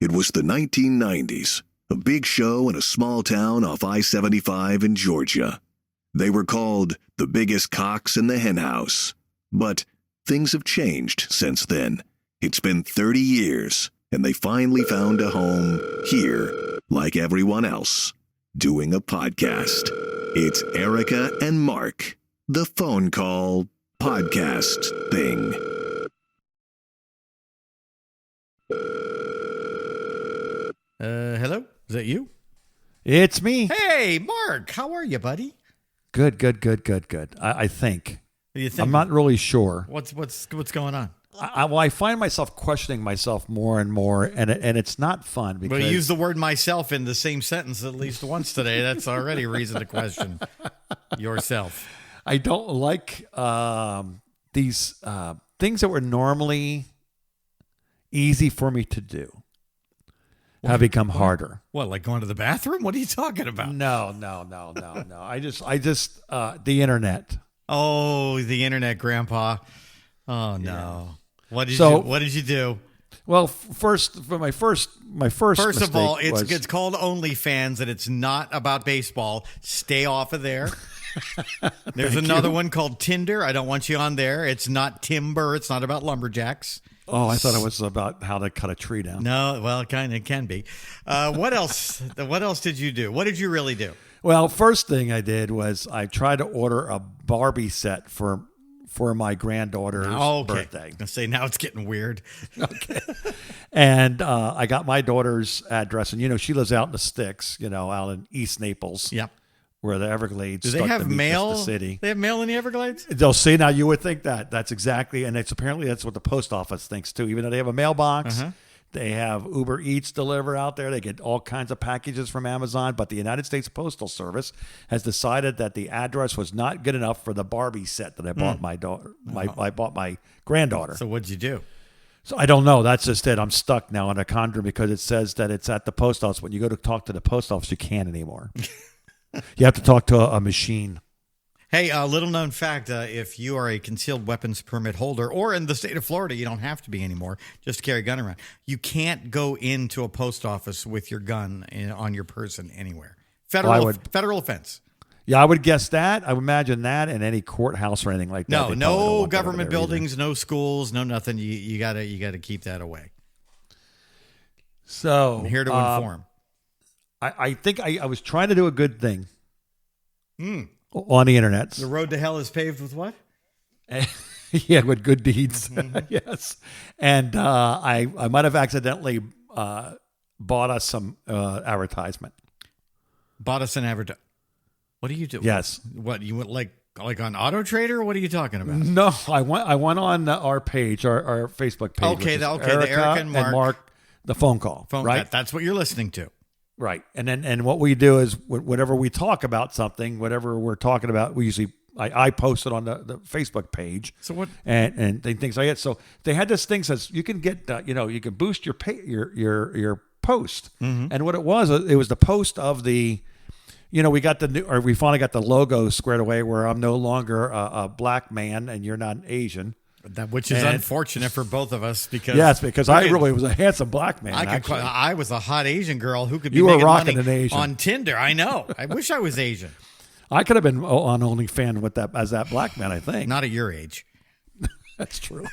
It was the 1990s, a big show in a small town off I-75 in Georgia. They were called the biggest cocks in the henhouse. But things have changed since then. It's been 30 years, and they finally found a home here, like everyone else, doing a podcast. It's Erica and Mark, the phone call podcast thing. Hello? Is that you? It's me. Hey, Mark. How are you, buddy? Good. I think. You think? I'm not really sure. What's going on? I find myself questioning myself more and more, and it's not fun because Well, you use the word myself in the same sentence at least once today. That's already a reason to question yourself. I don't like these things that were normally easy for me to do have become harder. What, like going to the bathroom? What are you talking about? No. I just the internet. Oh, the internet, Grandpa. Oh no. Yeah. What did you do? Well, first of all, it's called OnlyFans, and it's not about baseball. Stay off of there. There's another one called Tinder. I don't want you on there. It's not timber. It's not about lumberjacks. Oh, I thought it was about how to cut a tree down. No, well, it can be. What else? What else did you do? What did you really do? Well, first thing I did was I tried to order a Barbie set for my granddaughter's birthday. I say now it's getting weird. Okay. And I got my daughter's address, and she lives out in the sticks, out in East Naples. Yep. Where the Everglades. Do they have mail? The city. They have mail in the Everglades? They'll see. Now you would think that. That's exactly, and apparently that's what the post office thinks too. Even though they have a mailbox, they have Uber Eats deliver out there. They get all kinds of packages from Amazon. But the United States Postal Service has decided that the address was not good enough for the Barbie set that I bought my daughter. I bought my granddaughter. So what'd you do? So I don't know. That's just it. I'm stuck now in a conundrum because it says that it's at the post office. When you go to talk to the post office, you can't anymore. You have to talk to a machine. Hey, little known fact, if you are a concealed weapons permit holder, or in the state of Florida, you don't have to be anymore, just to carry a gun around. You can't go into a post office with your gun on your person anywhere. Federal offense. Yeah, I would guess that. I would imagine that in any courthouse or anything like that. No government buildings, no schools, no nothing. You gotta keep that away. So I'm here to inform. I think I was trying to do a good thing on the internet. The road to hell is paved with what? Yeah, with good deeds. Yes. And I might have accidentally bought us some advertisement. Bought us an advertisement. What do you do? Yes. What, you went like on Auto Trader? What are you talking about? No, I went on our page, our Facebook page. Okay, the Erica Eric and Mark, the phone call. Right? That's what you're listening to. Right. And what we do is whenever we talk about something, whatever we're talking about, we usually I post it on the Facebook page. So what? And things like that. So they had this thing says you can get you can boost your post. Mm-hmm. And what it was the post of the we finally got the logo squared away where I'm no longer a black man and you're not an Asian. Which is unfortunate for both of us because I really was a handsome black man. I was a hot Asian girl who could be you were making rocking money an Asian on Tinder. I know. I wish I was Asian. I could have been on OnlyFans with that as that black man. I think not at your age. That's true.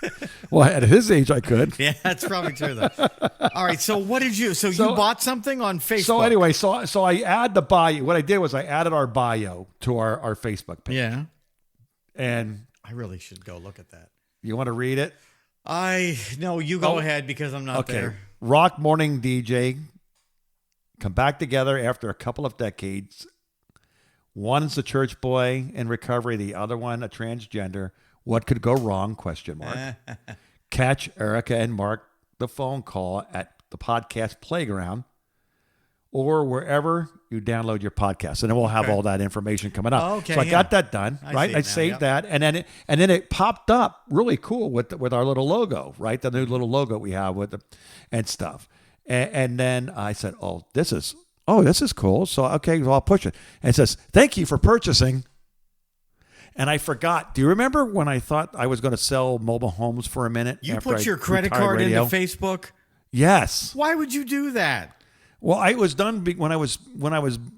Well, at his age, I could. Yeah, that's probably true though. All right. So what did you? So you bought something on Facebook. So anyway, so I add the bio. What I did was I added our bio to our Facebook page. Yeah. And I really should go look at that. You want to read it? No, you go ahead because I'm not there. Rock morning DJ come back together after a couple of decades. One's a church boy in recovery, the other one a transgender. What could go wrong? ? Catch Erica and Mark the phone call at the podcast playground or wherever you download your podcast. And then we'll have all that information coming up. Oh, okay, so I got that done, right? I saved that. And then it popped up really cool with our little logo, right? The new little logo we have and stuff. And then I said, this is cool. So, okay, well, I'll push it. And it says, thank you for purchasing. And I forgot. Do you remember when I thought I was going to sell mobile homes for a minute? You put your credit card into Facebook? Yes. Why would you do that? Well, I was done when I was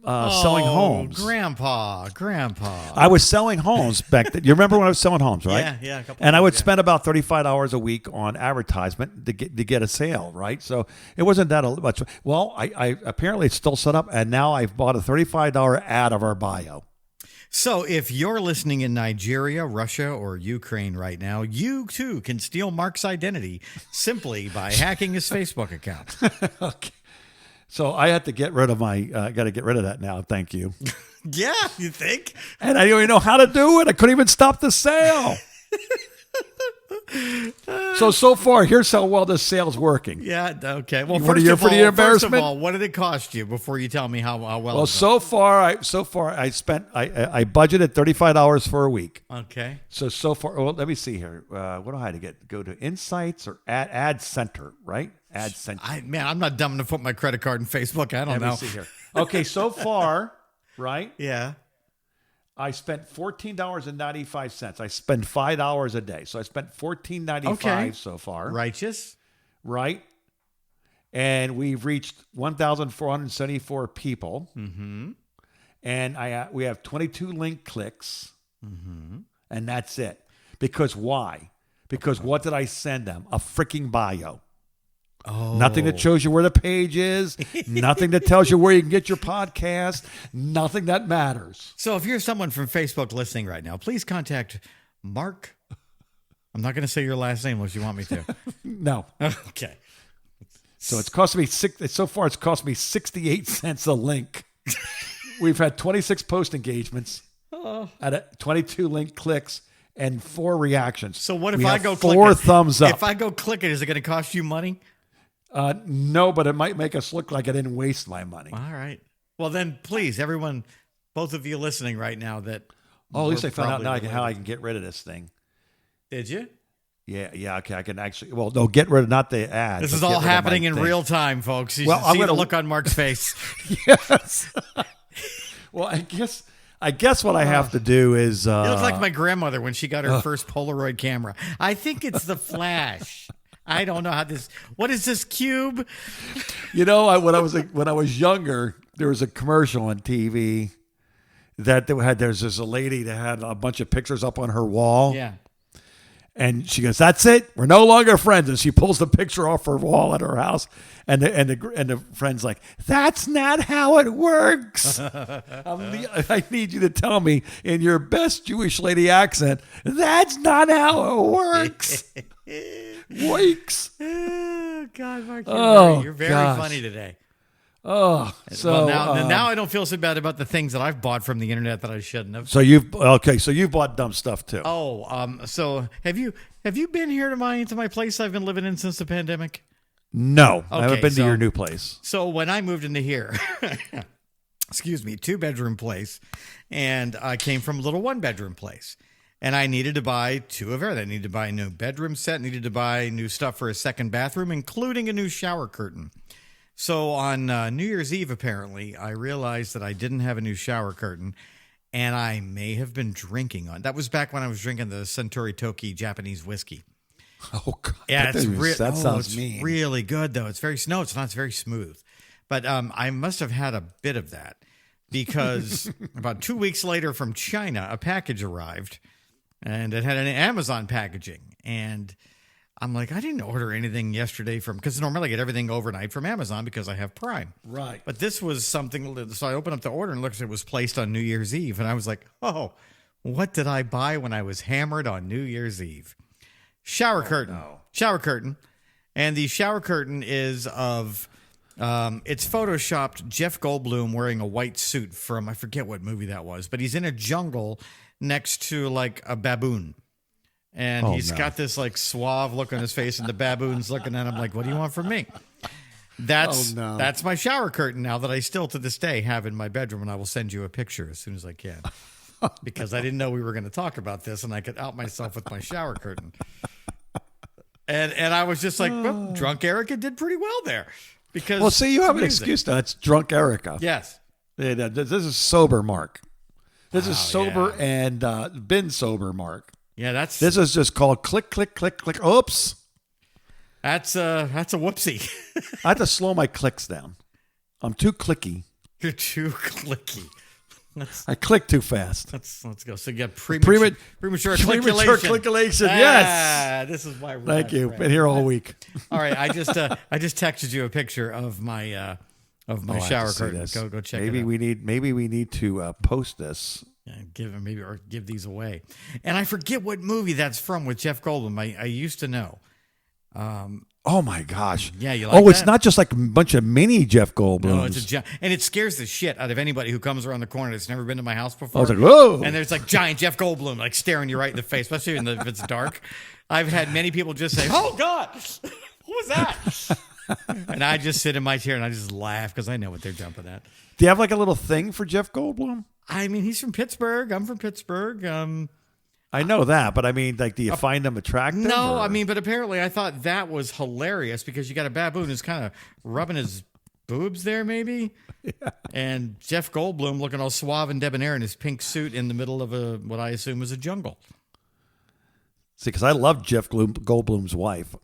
selling homes. Grandpa. I was selling homes back then. You remember when I was selling homes, right? Yeah, a couple And I would times, spend about $35 a week on advertisement to get a sale, right? So it wasn't that much. Well, I apparently it's still set up, and now I've bought a $35 ad of our bio. So if you're listening in Nigeria, Russia, or Ukraine right now, you too can steal Mark's identity simply by hacking his Facebook account. Okay. So I had to get rid of got to get rid of that now. Thank you. Yeah, you think? And I don't even know how to do it. I couldn't even stop the sale. So far, here's how well this sale's working. Yeah, okay. Well, You want to hear for the first of embarrassment? all, what did it cost you before you tell me how well? Well, it's so far I budgeted $35 for a week. going? Okay. So far, well, let me see here. What do I have to get? Go to Insights or Ad Center, right? Ad Center. I'm not dumb enough to put my credit card in Facebook. I don't Let know. me see here. Okay, so far, right? Yeah. I spent $14.95. I spend $5 a day, so I spent $14.95 Okay. so far. Righteous. Right? And we've reached 1,474 people. Mm-hmm. And we have 22 link clicks. Mm-hmm. And that's it. Because why? Because what did I send them? A freaking bio. Oh. Nothing that shows you where the page is. Nothing that tells you where you can get your podcast. Nothing that matters. So if you're someone from Facebook listening right now, please contact Mark. I'm not going to say your last name unless you want me to. No. Okay. So it's cost me so far it's cost me 68 cents a link. We've had 26 post engagements at 22 link clicks and 4 reactions. So what if We I have go click 4 it? thumbs up? If I go click it, is it going to cost you money? No, but it might make us look like I didn't waste my money. All right. Well, then please, everyone, both of you listening right now that. Oh, at least we're I found out now probably how I related. can get rid of this thing. Did you? Yeah, okay. I can actually, well, no, get rid of not the ad. This but is get all rid of my happening in thing. real time, folks. You Well, should I'm see the gonna- look on Mark's face. Yes. Well, I guess what I have to do is. You look like my grandmother when she got her first Polaroid camera. I think it's the flash. I don't know how this. What is this cube? You know, when I was younger, there was a commercial on TV there's this a lady that had a bunch of pictures up on her wall, Yeah. and she goes, "That's it, we're no longer friends." And she pulls the picture off her wall at her house, and the friend's like, "That's not how it works." I need you to tell me in your best Jewish lady accent, "That's not how it works." Weeks. Oh, God, Mark, you're, Oh, you're very gosh. funny today. Oh, so Now I don't feel so bad about the things that I've bought from the internet that I shouldn't have. so you've bought dumb stuff too. Oh, so have you been here to my place I've been living in since the pandemic? No, I haven't Okay, been to so- your new place. So when I moved into here, excuse me, 2-bedroom place, and I came from a little 1-bedroom place, and I needed to buy 2 of everything. I needed to buy a new bedroom set, needed to buy new stuff for a second bathroom, including a new shower curtain. So on New Year's Eve, apparently, I realized that I didn't have a new shower curtain, and I may have been drinking on. That was back when I was drinking the Suntory Toki Japanese whiskey. Oh God, Yeah, that sounds it's mean. really good though. It's very no, it's not. It's very smooth. But I must have had a bit of that because about 2 weeks later from China, a package arrived, and it had an Amazon packaging, and I'm like, I didn't order anything yesterday because normally I get everything overnight from Amazon because I have Prime. Right. But this was something. So I opened up the order and looked. It was placed on New Year's Eve, and I was like, oh, what did I buy when I was hammered on New Year's Eve? Shower curtain. no. Shower curtain. And the shower curtain is of, it's photoshopped Jeff Goldblum wearing a white suit from, I forget what movie that was, but he's in a jungle next to like a baboon. And Oh, he's no. got this like suave look on his face, and the baboon's looking at him like, what do you want from me? That's Oh, no. that's my shower curtain now that I still to this day have in my bedroom, and I will send you a picture as soon as I can. Because I didn't know we were going to talk about this, and I could out myself with my shower curtain. And I was just like, well, drunk Erica did pretty well there. Because Well, see, you have an music. excuse now. It's drunk Erica. Yes. Yeah, this is sober Mark. This is sober yeah. and been sober Mark. Yeah, that's This is just called click, click, click, click. Oops. That's a whoopsie. I have to slow my clicks down. I'm too clicky. You're too clicky. I click too fast. Let's go. So you got premature cliculation. Cliculation, yes. This is why we're Thank you. Been here all week. All right, I just texted you a picture of my shower curtain. Go check maybe it out. Maybe we need to post this. Yeah, give these away. And I forget what movie that's from with Jeff Goldblum. I used to know. Oh my gosh! Yeah, you like it's that? not just like a bunch of mini Jeff Goldblums. No, it's and it scares the shit out of anybody who comes around the corner that's never been to my house before. I was like, whoa! And there's like giant Jeff Goldblum like staring you right in the face, especially if it's dark. I've had many people just say, "Oh God, what was that?" And I just sit in my chair and I just laugh because I know what they're jumping at. Do you have like a little thing for Jeff Goldblum? I mean, he's from Pittsburgh. I'm from Pittsburgh. I know that, but I mean, like, do you find him attractive? No, or? I mean, but apparently I thought that was hilarious because you got a baboon who's kind of rubbing his boobs there, maybe. Yeah. And Jeff Goldblum looking all suave and debonair in his pink suit in the middle of what I assume is a jungle. See, because I love Jeff Goldblum's wife.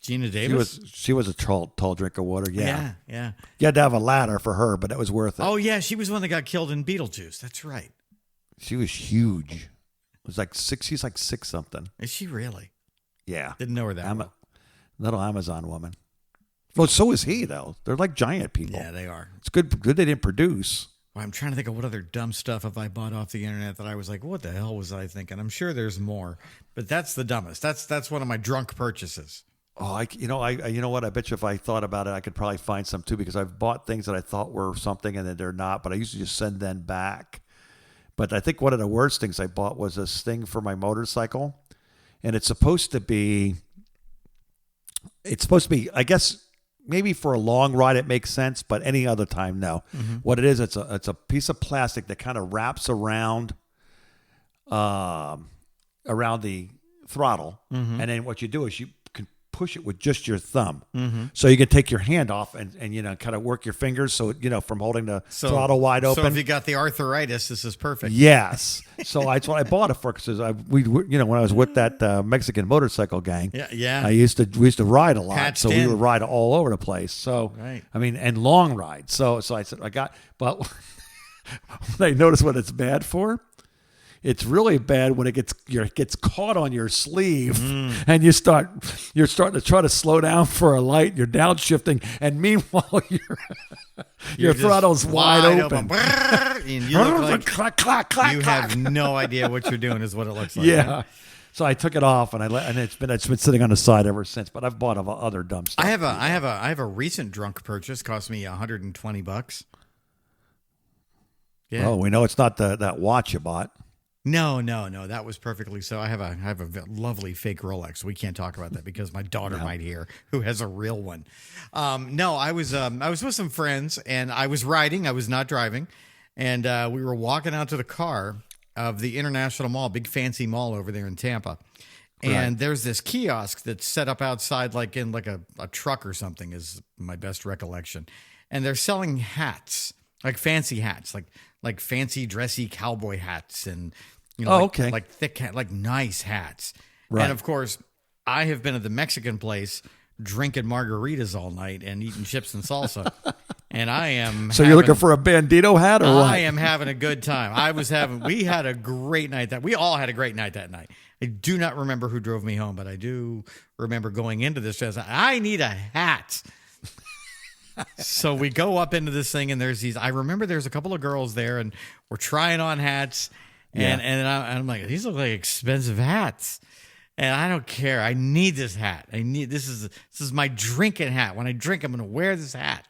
Gina Davis? She was a tall drink of water, yeah. You had to have a ladder for her, but it was worth it. Oh, yeah, she was one that got killed in Beetlejuice. That's right. She was huge. It was like she's like 6 something. Is she really? Yeah. Didn't know her that well. Little Amazon woman. Well, so is he, though. They're like giant people. Yeah, they are. It's good they didn't produce. Well, I'm trying to think of what other dumb stuff have I bought off the internet that I was like, what the hell was I thinking? I'm sure there's more, but that's the dumbest. That's one of my drunk purchases. Oh, you know what? I bet you if I thought about it, I could probably find some too, because I've bought things that I thought were something and then they're not, but I usually just send them back. But I think one of the worst things I bought was this thing for my motorcycle. And it's supposed to be, I guess, maybe for a long ride it makes sense, but any other time, no. Mm-hmm. What it is, it's a piece of plastic that kind of wraps around the throttle. Mm-hmm. And then what you do is you can push it with just your thumb. Mm-hmm. So you can take your hand off and kind of work your fingers from holding the throttle wide open. So if you got the arthritis, this is perfect. Yes. So that's what I bought it for, because when I was with that Mexican motorcycle gang, yeah, we used to ride a lot. Patched so in. we would ride all over the place. So right. I mean, and long rides. So I said but when I noticed what it's bad for. It's really bad when it gets caught on your sleeve, and you're starting to try to slow down for a light. You're downshifting, and meanwhile your throttle's wide open. And you look like you have no idea what you're doing. Is what it looks like. Yeah. Right? So I took it off, and it's been sitting on the side ever since. But I've bought other dumb stuff. I have a recent drunk purchase. Cost me $120. Yeah. Oh, we know it's not that watch you bought. No. That was perfectly so. I have a lovely fake Rolex. We can't talk about that because my daughter might hear, who has a real one. No, I was with some friends and I was riding. I was not driving, and we were walking out to the car of the International Mall, big fancy mall over there in Tampa. And there's this kiosk that's set up outside, like in like a truck or something, is my best recollection. And they're selling hats, like fancy hats, like fancy dressy cowboy hats, and like thick hat, like nice hats. Right. And of course, I have been at the Mexican place drinking margaritas all night and eating chips and salsa. And I am. So you're looking for a bandito hat, or what? I am having a good time. We had a great night we all had a great night that night. I do not remember who drove me home, but I do remember going into this. I need a hat. So we go up into this thing, and I remember there's a couple of girls there, and we're trying on hats. And I'm like, these look like expensive hats. And I don't care. I need this hat. This is my drinking hat. When I drink, I'm going to wear this hat.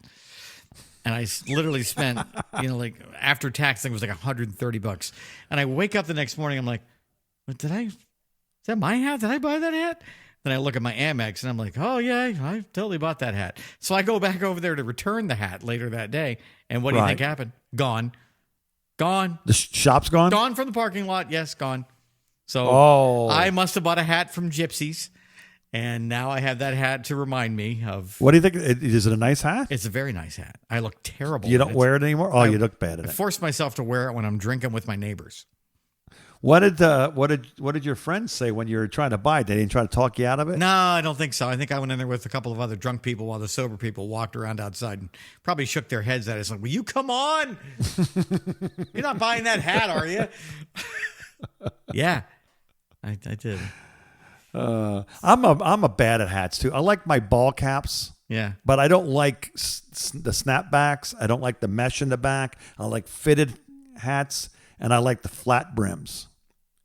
And I literally spent, like after tax, thing was like $130. And I wake up the next morning, I'm like, is that my hat? Did I buy that hat? Then I look at my Amex and I'm like, oh yeah, I totally bought that hat. So I go back over there to return the hat later that day. And what do you think happened? Gone. The shop's gone? Gone from the parking lot. Yes, gone. So I must have bought a hat from Gypsies. And now I have that hat to remind me of. What do you think? Is it a nice hat? It's a very nice hat. I look terrible. You don't wear it anymore? Oh, you look bad at I it. forced myself to wear it when I'm drinking with my neighbors. What did your friends say when you were trying to buy it? They didn't try to talk you out of it? No, I don't think so. I think I went in there with a couple of other drunk people while the sober people walked around outside and probably shook their heads at us like, will you come on? You're not buying that hat, are you? Yeah, I did. I'm a bad at hats too. I like my ball caps. Yeah. But I don't like the snapbacks. I don't like the mesh in the back. I like fitted hats, and I like the flat brims.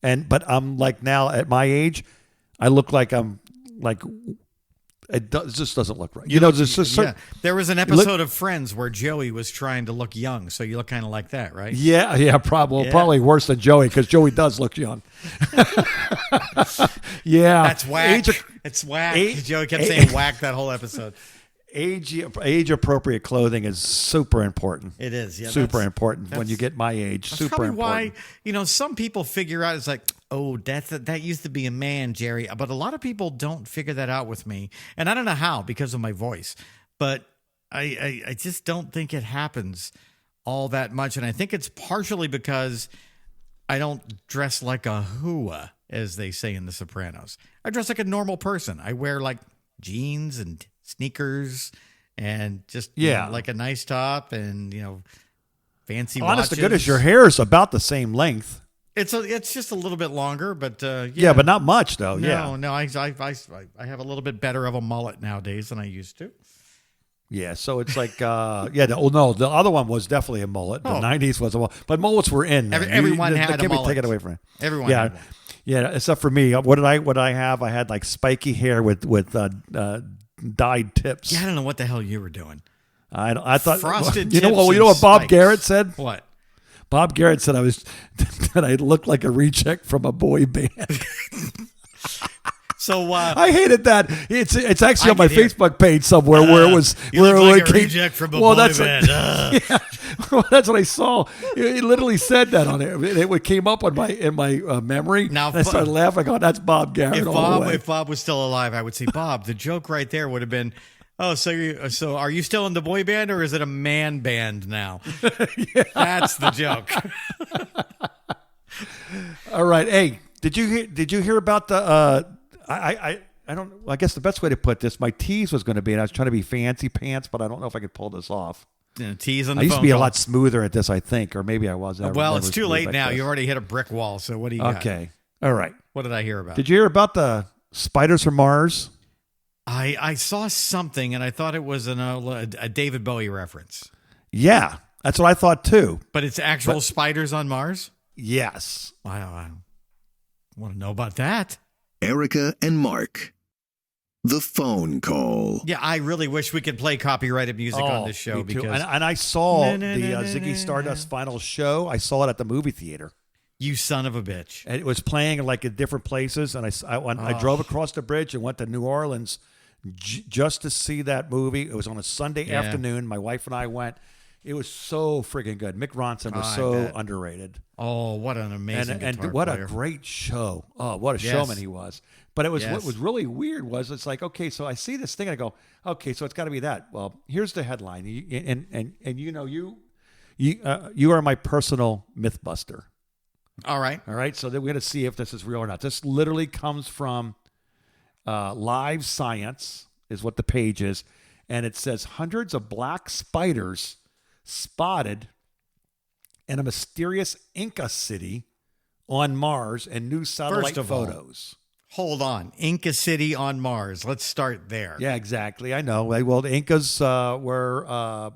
But I'm like now at my age, I look like I'm like it just doesn't look right. There's just certain, There was an episode of Friends where Joey was trying to look young, so you look kind of like that, right? Yeah, probably worse than Joey because Joey does look young. Yeah, That's whack. It's whack. Joey kept saying whack that whole episode. Age appropriate clothing is super important. It is, yeah. Super important when you get my age. That's Super probably important. why, some people figure out it's like, oh, that used to be a man, Jerry. But a lot of people don't figure that out with me. And I don't know how because of my voice. But I just don't think it happens all that much. And I think it's partially because I don't dress like a hua, as they say in The Sopranos. I dress like a normal person. I wear like jeans and sneakers and just like a nice top and fancy Honest to watches. goodness, your hair is about the same length. It's just a little bit longer, but yeah, but not much though. No, I have a little bit better of a mullet nowadays than I used to. Yeah, so it's like the other one was definitely a mullet. The 90s was a mullet, but mullets were in. Everyone had a mullet. Take it away from it. Everyone had one. Yeah, except for me. What did I have? I had like spiky hair with dyed tips. Yeah, I don't know what the hell you were doing. I thought frosted. You know tips what Bob spikes. Garrett said? What? Bob Garrett said that I looked like a reject from a boy band. So I hated that. It's actually on my hear. Facebook page somewhere where it was You where look it like a came- reject from a well, boy that's band. Yeah, well, that's what I saw. It literally said that on it. It came up on in my memory. Now, and I started laughing. Oh, that's Bob Garrett. If Bob was still alive, I would say, Bob, the joke right there would have been, oh, so are you still in the boy band or is it a man band now? That's the joke. All right. Hey, did you hear about the I don't. I guess the best way to put this, my tease was going to be, and I was trying to be fancy pants, but I don't know if I could pull this off. Tease on the I used phone to be a call. lot smoother at this, I think, or maybe I was. Well, it's too late now. You already hit a brick wall. So what do you got? Okay. All right. What did I hear about? Did you hear about the Spiders from Mars? I saw something and I thought it was a David Bowie reference. Yeah, that's what I thought too. But it's actual spiders on Mars? Yes. I want to know about that. Erica and Mark. The phone call. Yeah, I really wish we could play copyrighted music on this show me too. because And I saw the Ziggy Stardust final show. I saw it at the movie theater. you son of a bitch. And it was playing like in different places. And I drove across the bridge and went to New Orleans just to see that movie. It was on a Sunday afternoon. My wife and I went. It was so freaking good. Mick Ronson was so underrated. Oh, what an amazing guitar and what player. a great show. Oh, what a showman he was. But it was what was really weird was it's like, okay, so I see this thing and I go, okay, so it's got to be that. Well, here's the headline. And you are my personal mythbuster. All right. All right. So then we're going to see if this is real or not. This literally comes from Live Science is what the page is. And it says hundreds of black spiders spotted in a mysterious Inca city on Mars and new satellite photos. Hold on. Inca City on Mars. Let's start there. Yeah, exactly. I know. Well, the Incas were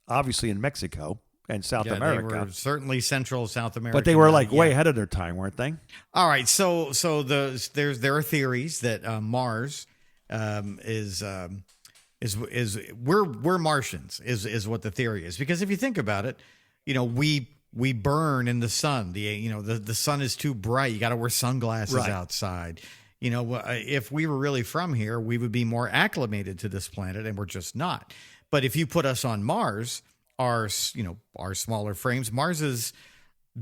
obviously in Mexico and South America. They were certainly Central South America. But they were like way ahead of their time, weren't they? All right. So there are theories that Mars is we're Martians is what the theory is, because if you think about it, we burn in the sun. The sun is too bright. You got to wear sunglasses outside. If we were really from here, we would be more acclimated to this planet, and we're just not. But if you put us on Mars, our smaller frames, Mars is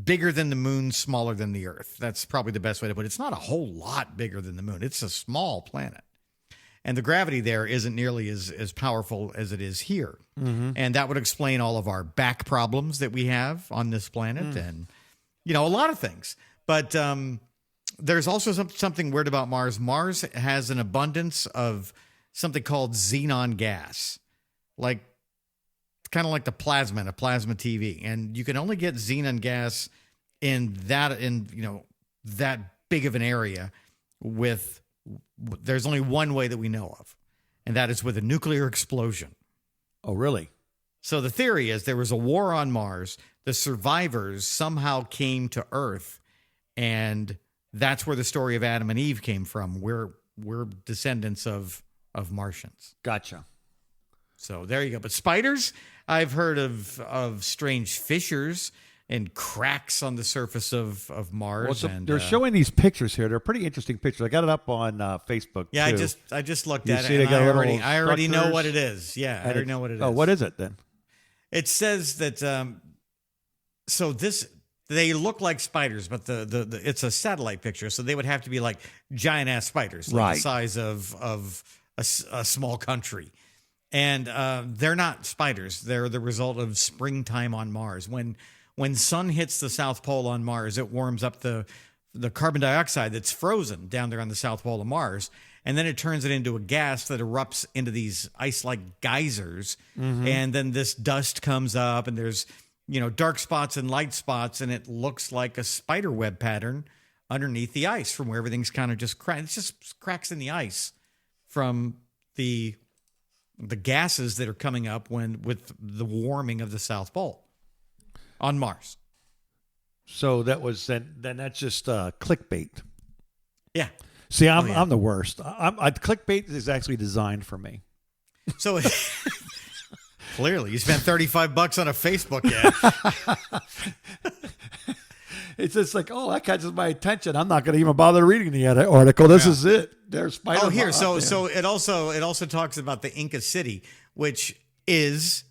bigger than the moon, smaller than the Earth. That's probably the best way to put it. It's not a whole lot bigger than the moon. It's a small planet. And the gravity there isn't nearly as powerful as it is here. Mm-hmm. And that would explain all of our back problems that we have on this planet and, a lot of things. But there's also something weird about Mars. Mars has an abundance of something called xenon gas, like kind of like the plasma in a plasma TV. And you can only get xenon gas in that big of an area there's only one way that we know of, and that is with a nuclear explosion. Oh, really? So the theory is there was a war on Mars. The survivors somehow came to Earth, and that's where the story of Adam and Eve came from. We're descendants of Martians. Gotcha. So there you go. But spiders, I've heard of strange fissures and cracks on the surface of Mars. Well, so and they're showing these pictures here. They're pretty interesting pictures. I got it up on Facebook. Yeah, too. I just looked You at see it. they And got I little already know structures? what it is. Yeah, I already know what it is. Oh, what is it then? It says that. So they look like spiders, but the it's a satellite picture, so they would have to be like giant ass spiders, like Right. the size of a small country. And they're not spiders. They're the result of springtime on Mars. When sun hits the South Pole on Mars, it warms up the carbon dioxide that's frozen down there on the South Pole of Mars, and then it turns it into a gas that erupts into these ice-like geysers, and then this dust comes up, and there's dark spots and light spots, and it looks like a spider web pattern underneath the ice from where everything's kind of just cracked. It's just cracks in the ice from the gases that are coming up with the warming of the South Pole on Mars. So that was then that's just clickbait. Yeah. See, I'm yeah. I'm the worst. Clickbait is actually designed for me. So clearly, you spent $35 on a Facebook ad. It's just like, oh, that catches my attention. I'm not going to even bother reading the article. This is it. There's spider. Oh, here. So it also talks about the Inca City, which is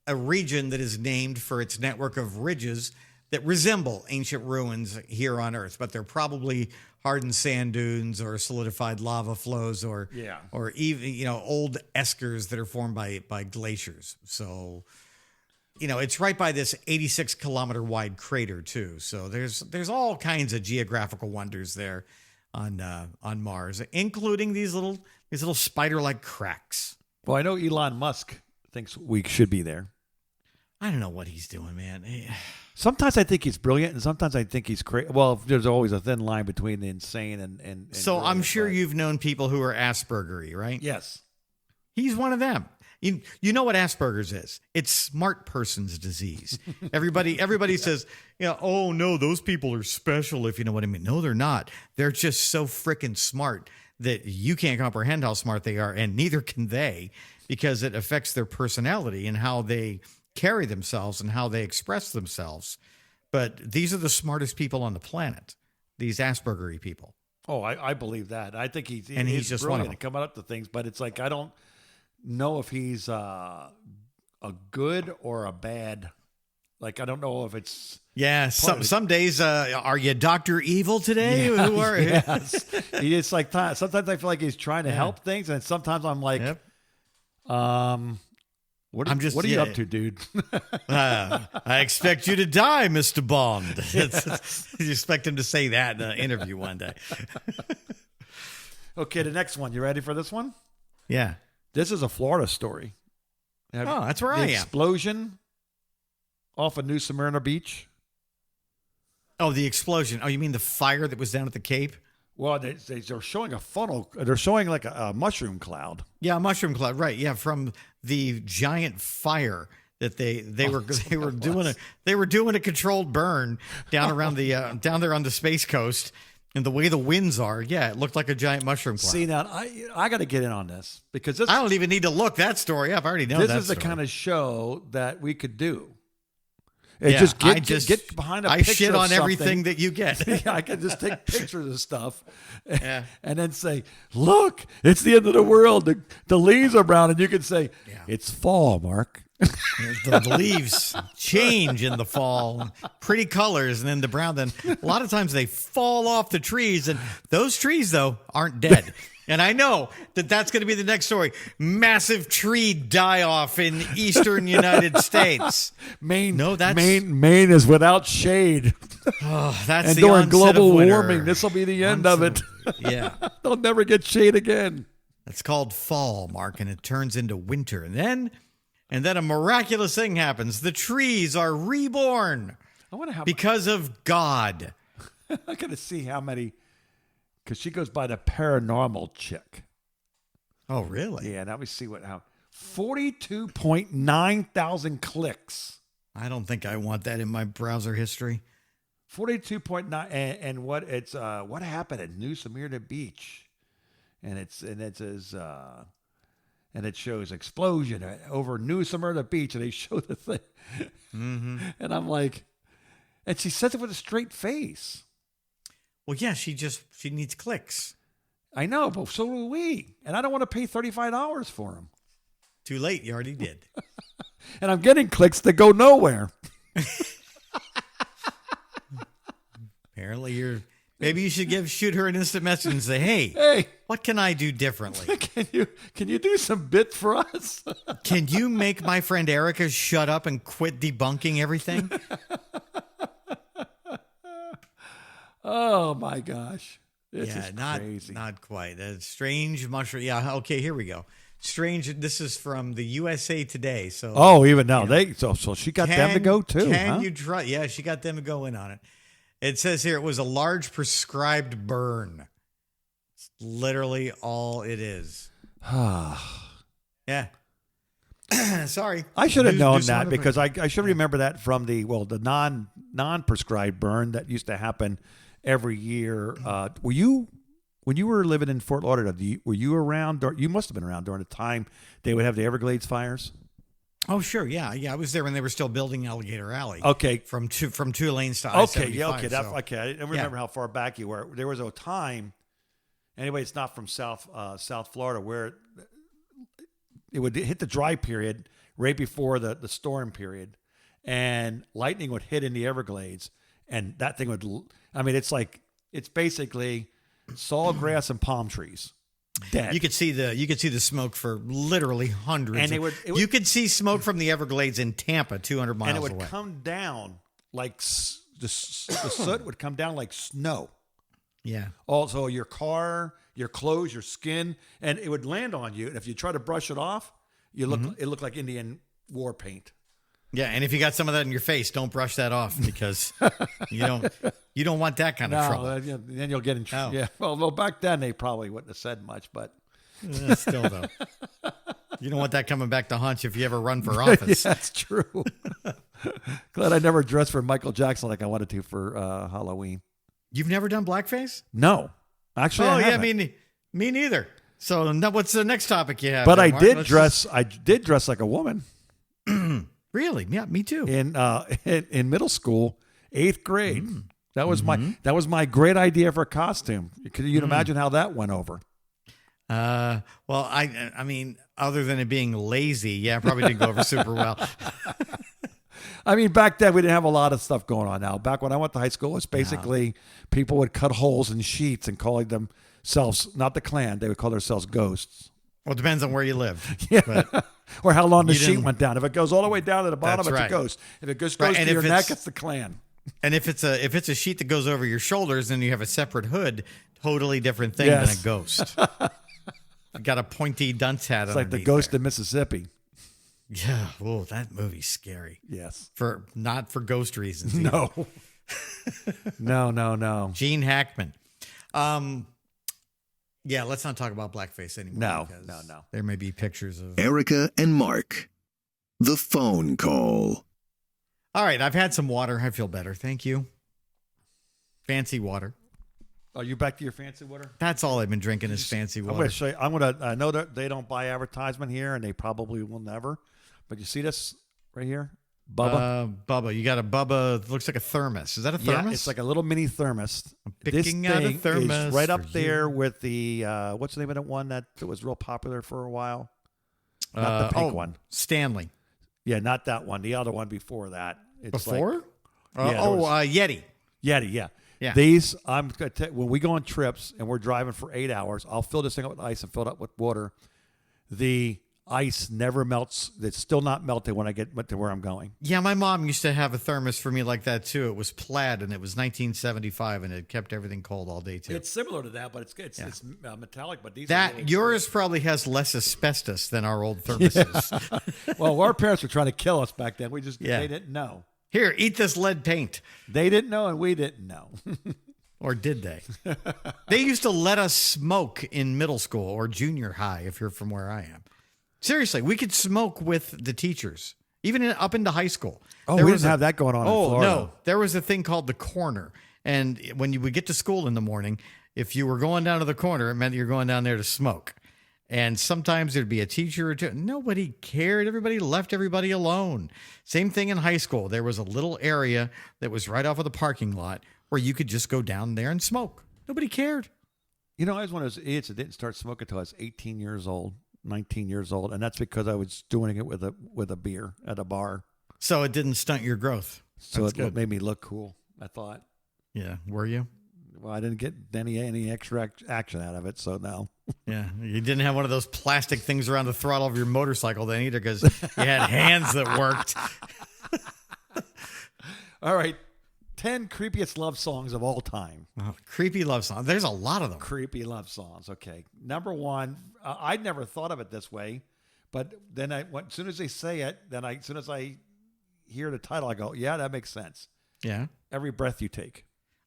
a region that is named for its network of ridges that resemble ancient ruins here on Earth, but they're probably hardened sand dunes or solidified lava flows or even old eskers that are formed by glaciers. So it's right by this 86 kilometer wide crater too. So there's all kinds of geographical wonders there on Mars, including these little spider-like cracks. Well, I know Elon Musk thinks we should be there. I don't know what he's doing, man. Sometimes I think he's brilliant, and sometimes I think he's crazy. Well, there's always a thin line between the insane and So I'm brilliant, sure but- you've known people who are Aspergery, right? Yes. He's one of them. You know what Asperger's is? It's smart person's disease. Everybody says, oh no, those people are special, if you know what I mean. No, they're not. They're just so freaking smart that you can't comprehend how smart they are, and neither can they, because it affects their personality and how they carry themselves and how they express themselves. But these are the smartest people on the planet, these Aspergery people. Oh, I believe that. I think he's just one of brilliant them. at coming up to things, but it's like I don't know if he's a good or a bad. Like I don't know if it's Yeah, some days, are you Dr. Evil today? Who are you? yes. It's like sometimes I feel like he's trying to help things, and sometimes I'm like, Yep. what are you up to, dude? I expect you to die, Mr. Bond. You expect him to say that in an interview one day. Okay, the next one. You ready for this one? Yeah. This is a Florida story. Oh, that's where I am. Explosion off of New Smyrna Beach. Oh, the explosion. Oh, you mean the fire that was down at the Cape? Well, they're showing a funnel. They're showing like a mushroom cloud. Yeah, a mushroom cloud. Right. Yeah, from the giant fire that they were doing a controlled burn down around the down there on the Space Coast. And the way the winds are, yeah, it looked like a giant mushroom cloud. See, now I got to get in on this because this I don't even need to look that story up. I already know this that is the story. kind of show that we could do. Just get behind a I picture shit of on something. everything that you get. Yeah, I can just take pictures of stuff, Yeah. and then say, "Look, it's the end of the world. The leaves are brown," and you can say, "It's fall, Mark." The leaves change in the fall, pretty colors, and then the brown. Then a lot of times they fall off the trees, and those trees though aren't dead. And I know that that's going to be the next story. Massive tree die off in eastern United States. Maine, No, that's- Maine is without shade. Oh, that's And the during onset global of winter. warming, this will be the end of it. Yeah. They'll never get shade again. It's called fall, Mark, and it turns into winter. And then a miraculous thing happens. The trees are reborn I wonder how. because of God. I got to see how many, because she goes by the paranormal chick. Oh, really? Yeah, now we see how 42.9 thousand clicks. I don't think I want that in my browser history. 42.9 and what happened at New Smyrna Beach, and it says and it shows explosion over New Smyrna Beach, and they show the thing, and I'm like, and she says it with a straight face. Well, yeah, she needs clicks. I know, but so do we, and I don't want to pay $35 for them, Too late. You already did. and I'm getting clicks that go nowhere. Apparently, maybe you should shoot her an instant message and say, Hey, what can I do differently? can you do some bits for us? Can you make my friend Erica shut up and quit debunking everything? Oh my gosh. This Yeah, is not crazy. not quite. A strange mushroom. Yeah, okay, here we go. Strange. This is from the USA Today. So Oh, even now so she got them to go too. Can huh? you try? Yeah, she got them to go in on it. It says here it was a large prescribed burn. It's literally all it is. Yeah. Sorry. I should have Do known some that other because thing. I should remember that from the non-prescribed burn that used to happen every year. When you were living in Fort Lauderdale, were you around? You must have been around during the time they would have the Everglades fires. Oh, sure. Yeah. I was there when they were still building Alligator Alley. Okay. From two lanes to Okay. I-75. Yeah. Okay. So- Okay. I didn't remember how far back you were. There was a time. Anyway, it's not from South Florida where it would hit the dry period right before the storm period, and lightning would hit in the Everglades, and that thing would. I mean, it's basically sawgrass and palm trees, dead. You could see the smoke for literally hundreds. And you could see smoke from the Everglades in Tampa, 200 miles and it would away. come down like the soot would come down like snow. Yeah. Also, your car, your clothes, your skin, and it would land on you. And if you try to brush it off, it looked like Indian war paint. Yeah, and if you got some of that in your face, don't brush that off because you don't want that kind of trouble. Then you'll get in trouble. Oh. Yeah. Well, back then they probably wouldn't have said much, but Still though, you don't want that coming back to haunt you if you ever run for office. yeah, that's true. Glad I never dressed for Michael Jackson like I wanted to for Halloween. You've never done blackface? No, actually, Oh I yeah, haven't. me neither. So what's the next topic you have? But there, I Mark? did Let's dress. I did dress like a woman Really? Yeah, me too. in middle school, 8th grade. That was my great idea for a costume. Could you imagine how that went over? Well, I mean, other than it being lazy, yeah, it probably didn't go over super well. I mean, back then we didn't have a lot of stuff going on. Now, back when I went to high school, it's basically people would cut holes in sheets and calling themselves not the Klan. They would call themselves ghosts. Well, it depends on where you live. Yeah. But, Or how long the You sheet didn't- went down. If it goes all the way down to the bottom, That's it's right. a ghost. If it goes Right, to and your if neck, it's- it's the Klan. and if it's a sheet that goes over your shoulders and you have a separate hood, totally different thing Yes. than a ghost. You got a pointy dunce hat. It's like the underneath ghost there. of Mississippi. Yeah. Whoa, that movie's scary. Yes. Not for ghost reasons. either. No. No. Gene Hackman. Yeah, let's not talk about blackface anymore. No, because no. There may be pictures of. Erica and Mark. The phone call. All right, I've had some water. I feel better. Thank you. Fancy water. Are you back to your fancy water? That's all I've been drinking is fancy I'm water. going to show you. I know that they don't buy advertisement here, and they probably will never. But you see this right here? Bubba? Bubba. You got a Bubba. Looks like a thermos. Is that a thermos? Yeah, it's like a little mini thermos. picking this out a thing thermos is right for up there with the, what's the name of that one that was real popular for a while? Not the pink one. Stanley. Yeah, not that one. The other one before that. It's like- Before? Yeah, there was- Yeti. Yeti, yeah. Yeah. These, I'm going to when we go on trips and we're driving for 8 hours, I'll fill this thing up with ice and fill it up with water. ice never melts. It's still not melted when I get to where I'm going. Yeah, my mom used to have a thermos for me like that too. It was plaid, and it was 1975, and it kept everything cold all day too. It's similar to that, but it's metallic. But these Yours probably has less asbestos than our old thermoses. well, our parents were trying to kill us back then. Yeah. They didn't know. Here, eat this lead paint. They didn't know, and we didn't know. Or did they? They used to let us smoke in middle school or junior high, if you're from where I am. Seriously, we could smoke with the teachers, even up into high school. Oh, we didn't have that going on in Florida. No. There was a thing called the corner. And when you would get to school in the morning, if you were going down to the corner, it meant you're going down there to smoke. And sometimes there'd be a teacher or two. Nobody cared. Everybody left everybody alone. Same thing in high school. There was a little area that was right off of the parking lot where you could just go down there and smoke. Nobody cared. You know, I was one of those idiots that didn't start smoking until I was 18 years old, 19 years old, and that's because I was doing it with a beer at a bar. So it didn't stunt your growth. So That's it good. made me look cool, I thought. Yeah. Were you? Well, I didn't get any extra action out of it, so no. Yeah. You didn't have one of those plastic things around the throttle of your motorcycle then either because you had hands that worked. All right. 10 creepiest love songs of all time. Oh, creepy love song. There's a lot of them. Creepy love songs. Okay. Number one, I'd never thought of it this way, but then as soon as they say it, as soon as I hear the title, I go, yeah, that makes sense. Yeah. Every Breath You Take.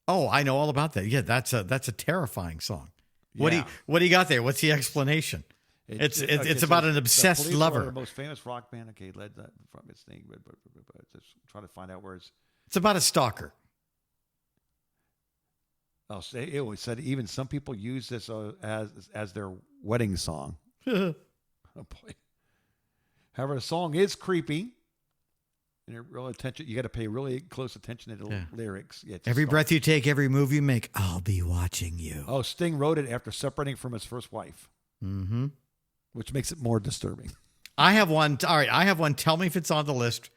Oh, I know all about that. Yeah, that's a terrifying song. Yeah. What do you got there? What's the explanation? It's about an obsessed the lover. the most famous rock band. Okay, led that from its name, but just try to find out where it's. It's about a stalker. Oh, it always said even some people use this as their wedding song. Oh boy. However, the song is creepy. And real attention, you got to pay really close attention to the lyrics. Yeah, Every breath you take, every move you make, I'll be watching you. Oh, Sting wrote it after separating from his first wife, which makes it more disturbing. I have one. All right, I have one. Tell me if it's on the list.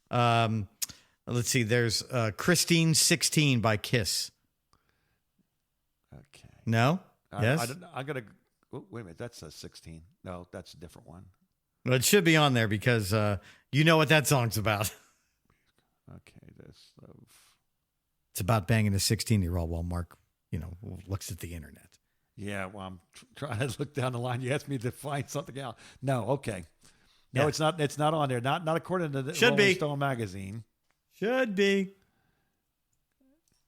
Let's see. There's Christine 16 by Kiss. Okay. No? Yes? I'm going to... Wait a minute. That's a 16. No, that's a different one. Well, it should be on there because you know what that song's about. Okay. It's about banging a 16-year-old while Mark, looks at the internet. Yeah, well, I'm trying to look down the line. You asked me to find something out. No, okay. No, Yeah. it's not. It's not on there. Not according to the Should Rolling be. Stone magazine. Should be.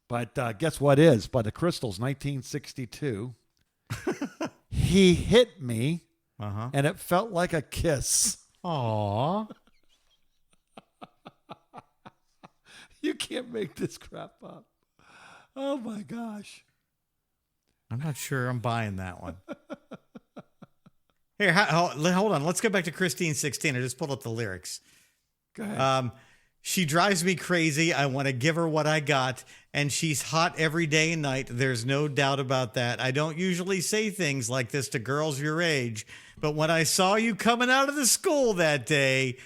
But guess what is? By the Crystals, 1962. He hit me, and it felt like a kiss. Aw. You can't make this crap up. Oh my gosh. I'm not sure I'm buying that one. Here, hold on. Let's go back to Christine 16. I just pulled up the lyrics. Go ahead. She drives me crazy. I want to give her what I got. And she's hot every day and night. There's no doubt about that. I don't usually say things like this to girls your age. But when I saw you coming out of the school that day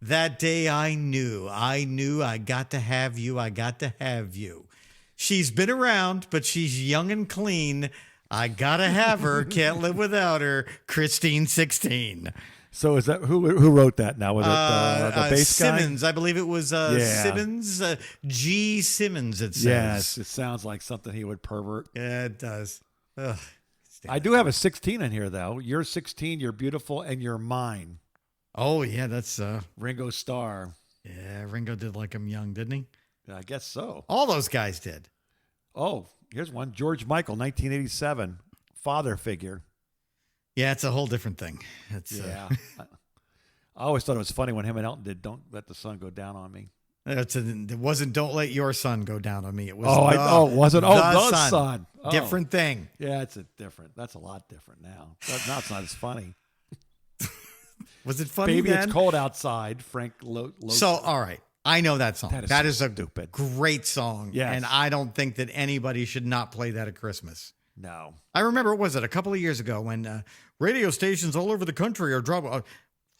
I knew I got to have you. I got to have you. She's been around, but she's young and clean. I got to have her. Can't live without her. Christine 16. So is that who wrote that now? Was it the bass guy? Simmons, I believe it was Yeah. Simmons, G. Simmons, it says. Yes, it sounds like something he would pervert. Yeah, it does. Ugh. I do have a 16 in here, though. You're 16, you're beautiful, and you're mine. Oh, yeah, that's, Ringo Starr. yeah, Ringo did like him young, didn't he? I guess so. All those guys did. Oh, here's one. George Michael, 1987. Father figure. Yeah, it's a whole different thing. It's, Yeah. I always thought it was funny when him and Elton did Don't Let the Sun Go Down on Me. it wasn't Don't Let Your Son Go Down on Me. It was was it? The Sun. Oh. Different thing. Yeah, that's a lot different now. Now it's not as funny. Was it funny Baby, then? It's Cold Outside, Frank Loesser. So, all right. I know that song. That is so a stupid. great song. Yes. And I don't think that anybody should not play that at Christmas. No. I remember, was it a couple of years ago when radio stations all over the country are dropping.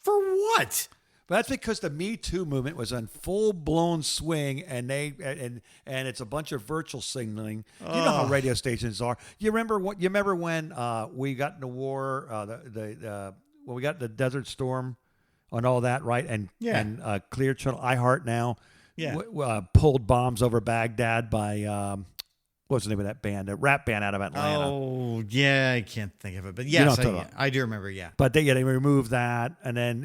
For what? But that's because the Me Too movement was in full blown swing, and and it's a bunch of virtual signaling. You know how radio stations are. You remember when we got into war? when we got the Desert Storm and all that, right? And Yeah. and Clear Channel, iHeart Now, Yeah. pulled Bombs Over Baghdad by what's the name of that band? A rap band out of Atlanta. Oh, yeah, I can't think of it, but know yes, what I'm talking I do remember. Yeah. But they removed that, and then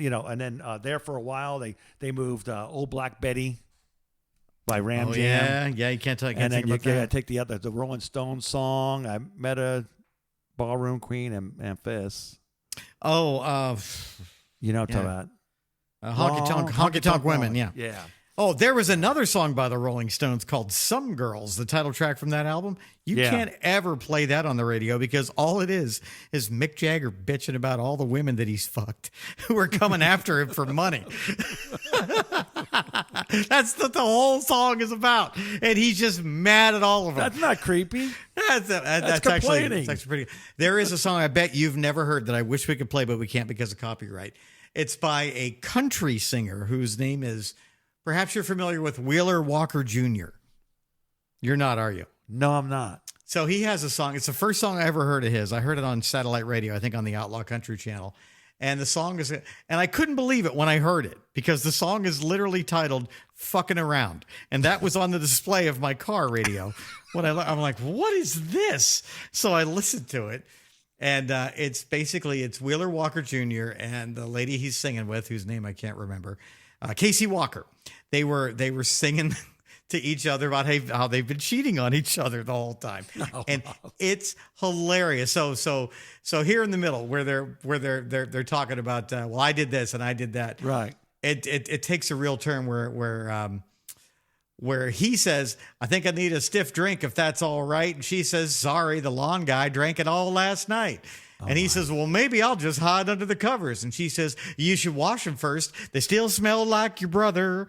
there for a while they moved Old Black Betty by Ram Oh, Jam. yeah. You can't And think then you about gotta that. take the Rolling Stones song. I met a ballroom queen in Memphis. Oh, You know what I'm Yeah. talking about? honky tonk women. Yeah. Yeah. Oh, there was another song by the Rolling Stones called "Some Girls," the title track from that album. You Yeah. can't ever play that on the radio because all it is Mick Jagger bitching about all the women that he's fucked who are coming after him for money. That's what the whole song is about, and he's just mad at all of them. That's not creepy. That's complaining. actually pretty. There is a song I bet you've never heard that I wish we could play, but we can't because of copyright. It's by a country singer whose name is, perhaps you're familiar with, Wheeler Walker Jr. You're not, are you? No, I'm not. So he has a song. It's the first song I ever heard of his. I heard it on satellite radio, I think on the Outlaw Country Channel. And the song is, and I couldn't believe it when I heard it because the song is literally titled "Fucking Around." And that was on the display of my car radio. I'm like, what is this? So I listened to it. And it's Wheeler Walker Jr. and the lady he's singing with, whose name I can't remember, Casey Walker. They were singing to each other about how they've been cheating on each other the whole time, and it's hilarious. So here in the middle, where they're talking about, well, I did this and I did that. Right. It takes a real turn where he says, "I think I need a stiff drink if that's all right," and she says, "Sorry, the lawn guy drank it all last night." And he says, "Well, maybe I'll just hide under the covers." And she says, "You should wash them first. They still smell like your brother."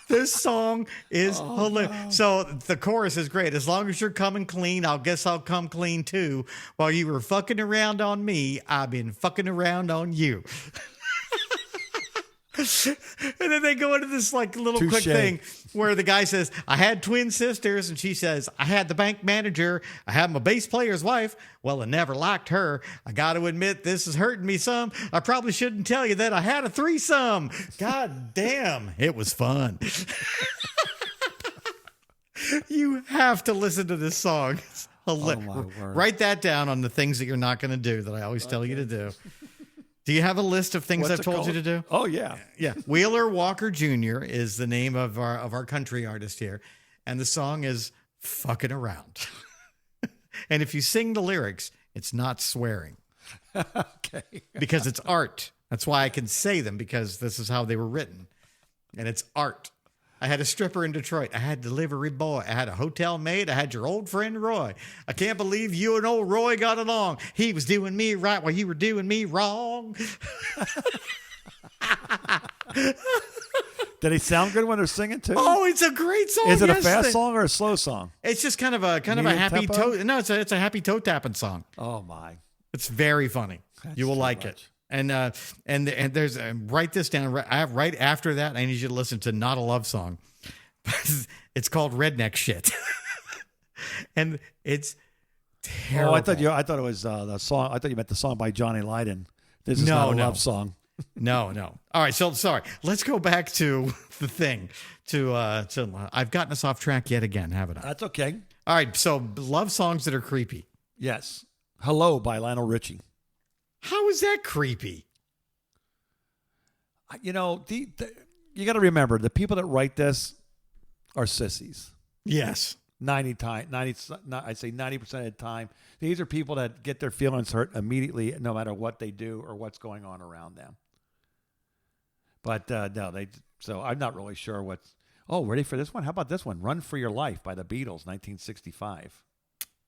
This song is hilarious. So the chorus is great. "As long as you're coming clean, I guess I'll come clean too. While you were fucking around on me, I've been fucking around on you." And then they go into this like little quick Touche. thing where the guy says, "I had twin sisters," and she says, "I had the bank manager. I had my bass player's wife. Well, I never liked her. I got to admit, this is hurting me some. I probably shouldn't tell you that I had a threesome." God damn, it was fun. You have to listen to this song. It's hilarious. Oh, my word. Write that down on the things that you're not going to do that I always tell you to do. Do you have a list of things What's I've it told you to called? do? Oh yeah. Yeah, Wheeler Walker Jr. is the name of our country artist here, and the song is "Fucking Around." And if you sing the lyrics, it's not swearing Okay. because it's art. That's why I can say them, because this is how they were written, and it's art. I had a stripper in Detroit. I had a delivery boy. I had a hotel maid. I had your old friend Roy. I can't believe you and old Roy got along. He was doing me right while you were doing me wrong. Did it sound good when they're singing too? Oh, it's a great song. Is it a Yes, fast they- song or a slow song? It's just kind of a Medium happy tempo? toe. No, it's a happy toe tapping song. Oh my. It's very funny. You will too like much. it. And there's write this down right after that. I need you to listen to "Not a Love Song." It's called "Redneck Shit," and it's terrible. Oh, I thought it was the song. I thought you meant the song by Johnny Lydon. This is No, not a no. love song. No. All right, so sorry. Let's go back to the thing. I've gotten us off track yet again, haven't I? That's okay. All right, so love songs that are creepy. Yes. Hello by Lionel Richie. How is that creepy? You know, you got to remember the people that write this are sissies. Yes. I'd say 90% of the time, these are people that get their feelings hurt immediately, no matter what they do or what's going on around them. But no, so I'm not really sure what's. Oh, ready for this one? How about this one? "Run for Your Life" by the Beatles, 1965.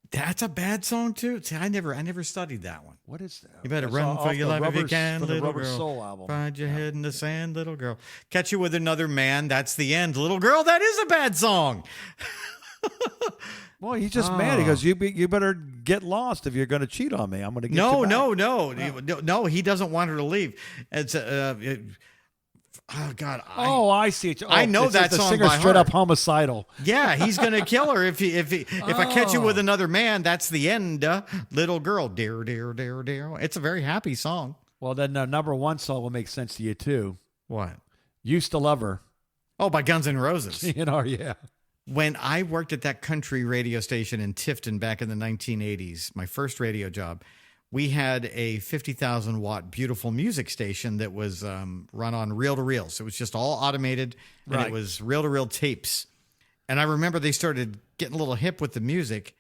That's a bad song too. See, I never studied that one. What is that? You better That's run for off your the life if you Rubber- can, from the little Rubber girl. Soul album. Find your head in the sand, little girl. Catch you with another man. That's the end, little girl. That is a bad song. Well, he's just mad. He goes, you better get lost if you're going to cheat on me. I'm going to get you back." No. He doesn't want her to leave. It's Oh God! I see it. I know this that is the song singer by straight heart. up homicidal. Yeah, he's gonna kill her if I catch you with another man. That's the end, little girl. Dear, dear, dear, dear. It's a very happy song. Well, then the number one song will make sense to you too. What? Used to Love Her. Oh, by Guns N' Roses. Yeah. When I worked at that country radio station in Tifton back in the 1980s, my first radio job, we had a 50,000 watt beautiful music station that was run on reel to reel. So it was just all automated, and Right. it was reel to reel tapes. And I remember they started getting a little hip with the music,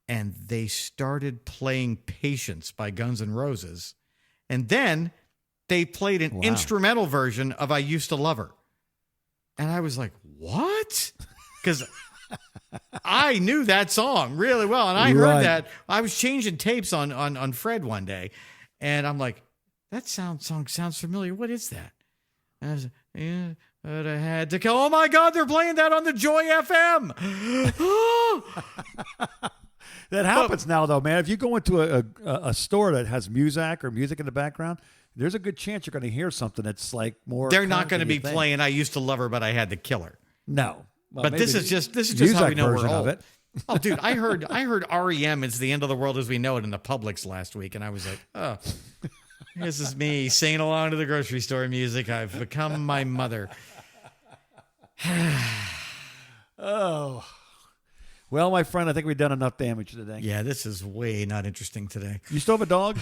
and they started playing Patience by Guns N' Roses. And then they played an instrumental version of I Used to Love Her. And I was like, what? Because I knew that song really well. And I heard that. I was changing tapes on Fred one day. And I'm like, that song sounds familiar. What is that? And I was like, yeah, but I had to kill. Oh, my God, they're playing that on the Joy FM. That happens now, though, man. If you go into a store that has music in the background, there's a good chance you're going to hear something that's like more. They're not current going to than be you think. playing I Used to Love Her, but I Had to Kill Her. No. Well, But maybe this is just how music we know we're version of old. it. Oh, dude, I heard REM, It's the End of the World as We Know It in the Publix last week, and I was like, oh, this is me singing along to the grocery store music. I've become my mother. Oh. Well, my friend, I think we've done enough damage today. Yeah, this is way not interesting today. You still have a dog?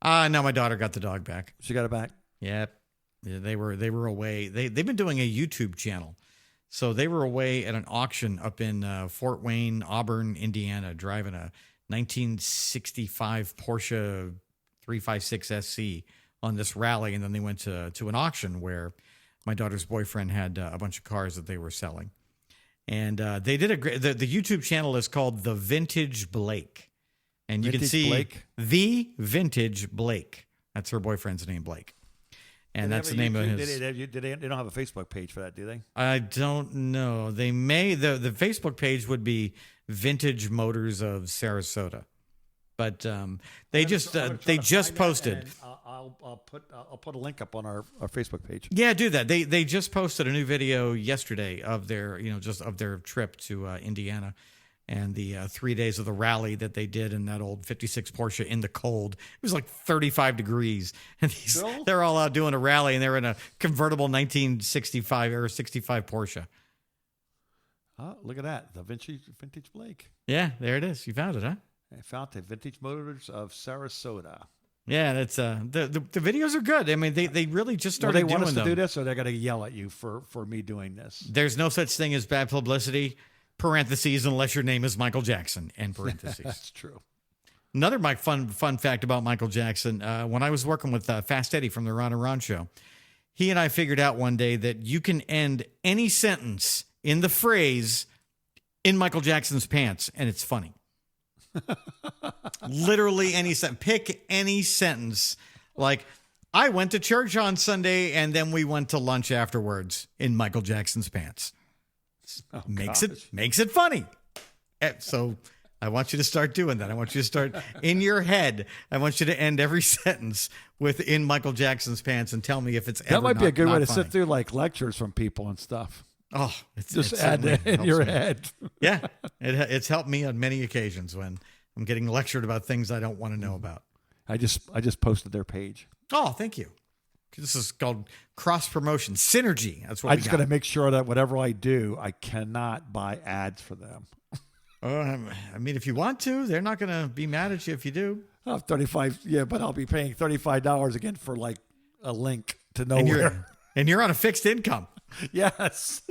No, my daughter got the dog back. She got it back. Yep. Yeah, they were away. They've been doing a YouTube channel. So they were away at an auction up in Fort Wayne, Auburn, Indiana, driving a 1965 Porsche 356 SC on this rally. And then they went to an auction where my daughter's boyfriend had a bunch of cars that they were selling. And they did a great, the YouTube channel is called The Vintage Blake. And you can Vintage see Blake? The Vintage Blake. That's her boyfriend's name, Blake. And that's the name of his. They don't have a Facebook page for that, do they? I don't know. They may. The Facebook page would be Vintage Motors of Sarasota, but they just posted. I'll put a link up on our Facebook page. Yeah, do that. They just posted a new video yesterday of their of their trip to Indiana. And the 3 days of the rally that they did in that old 56 Porsche in the cold. It was like 35 degrees. And they're all out doing a rally, and they're in a convertible 1965 or 65 Porsche. Oh, look at that. The Vintage Blake. Yeah, there it is. You found it, huh? I found the Vintage Motors of Sarasota. Yeah, that's the videos are good. I mean, they really just started they want doing us to them. do this, or they're going to yell at you for me doing this? There's no such thing as bad publicity, parentheses, unless your name is Michael Jackson, end parentheses. That's true. Another fun fact about Michael Jackson, when I was working with Fast Eddie from the Ron and Ron Show, he and I figured out one day that you can end any sentence in the phrase, in Michael Jackson's pants, and it's funny. Literally any sentence. Pick any sentence. Like, I went to church on Sunday, and then we went to lunch afterwards in Michael Jackson's pants. Oh, Makes it funny. So I want you to start doing that. I want you to start in your head. I want you to end every sentence with "in Michael Jackson's pants" and tell me if it's ever That might be a good way to funny. sit through like lectures from people and stuff. Oh, Just it's add that in helps your me. head. Yeah, it's helped me on many occasions when I'm getting lectured about things I don't want to know about. I just posted their page. Oh, thank you. This is called cross promotion synergy. That's what I we just got. got to make sure that whatever I do, I cannot buy ads for them. I mean, if you want to, they're not going to be mad at you if you do. Oh, 35, yeah, but I'll be paying $35 again for like a link to And nowhere. you're on a fixed income. Yes.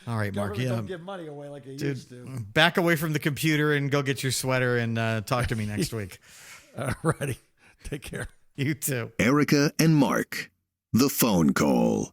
All right, Mark. Government Yeah, don't give money away like it dude, used to. back away from the computer and go get your sweater and talk to me next week. Alrighty. Take care. You too. Erica and Mark. The phone call.